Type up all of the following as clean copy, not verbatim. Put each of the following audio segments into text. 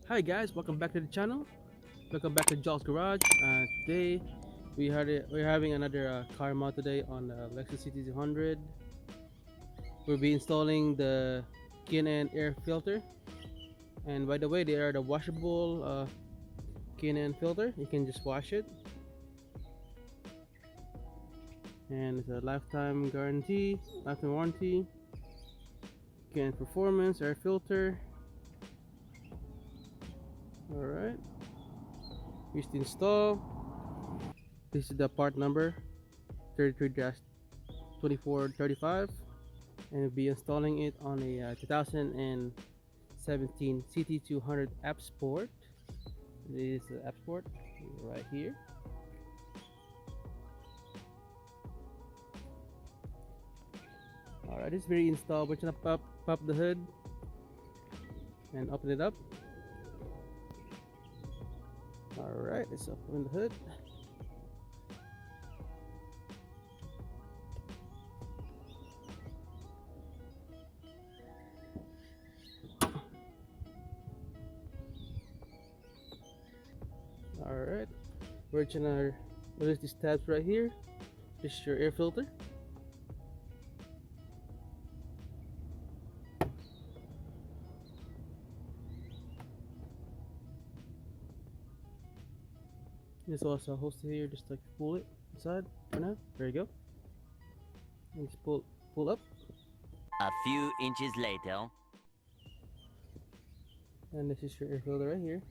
Hi guys, welcome back to the channel. Welcome back to Joel's Garage. Today we're having another car mod today on the Lexus CT200. We'll be installing the K&N air filter. And by the way, they are the washable K&N filter. You can just wash it, and it's a lifetime guarantee, lifetime warranty. K&N performance air filter. All right, here's the install. This is the part number 33-2435, and we'll be installing it on a 2017 CT200 App Sport. This is the App Sport right here. Alright, it's very installed. We're gonna pop the hood and open it up. Alright, let's open the hood. Alright, we're gonna release these tabs right here. This is your air filter. There's also a hose here, just like pull it inside for now. There you go. And just pull up. A few inches later. And this is your air filter right here.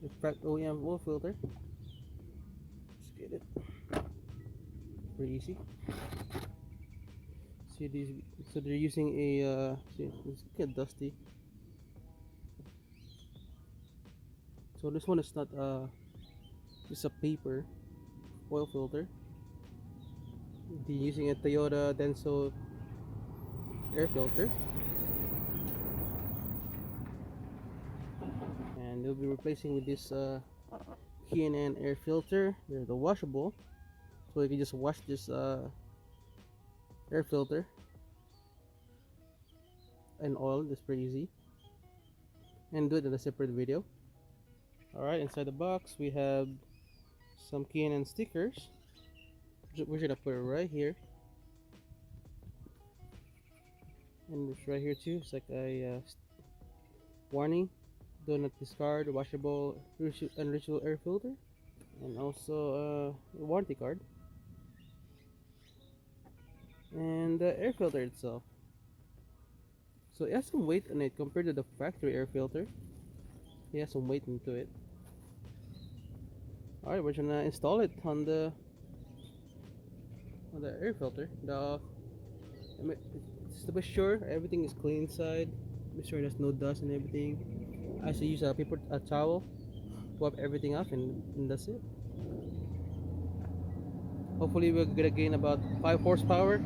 The Pratt OEM oil filter. Just get it. Pretty easy. See these? So they're using a see, it's get dusty. So this one is not just a paper oil filter. They're using a Toyota Denso air filter, and they'll be replacing with this K&N air filter. They're the washable, so you can just wash this air filter and oil. That's pretty easy, and do it in a separate video. Alright, inside the box we have some K&N stickers. We're gonna put it right here, and it's right here too. It's like a warning: do not discard washable unreachable air filter, and also a warranty card, and the air filter itself. So it has some weight on it compared to the factory air filter. It has some weight into it. Alright, we're gonna install it on the air filter. Just to be sure everything is clean inside. Be sure there's no dust and everything. I should use a towel to wipe everything off, and that's it. Hopefully we're gonna gain about 5 horsepower.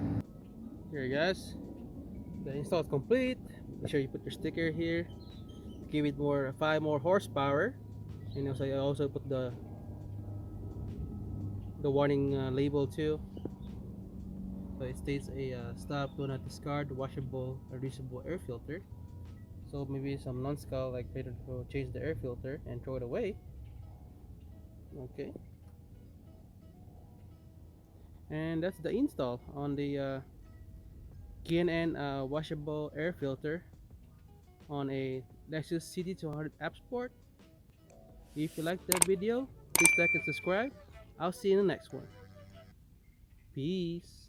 Here guys, the install is complete. Make sure you put your sticker here to give it 5 more horsepower. And also I also put the warning label too. So it states stop, do not discard washable or reusable air filter. So maybe some non-scal like later will change the air filter and throw it away. Okay, and that's the install on the K&N washable air filter on a Lexus CT200 App Sport. If you like the video, please like and subscribe. I'll see you in the next one. Peace.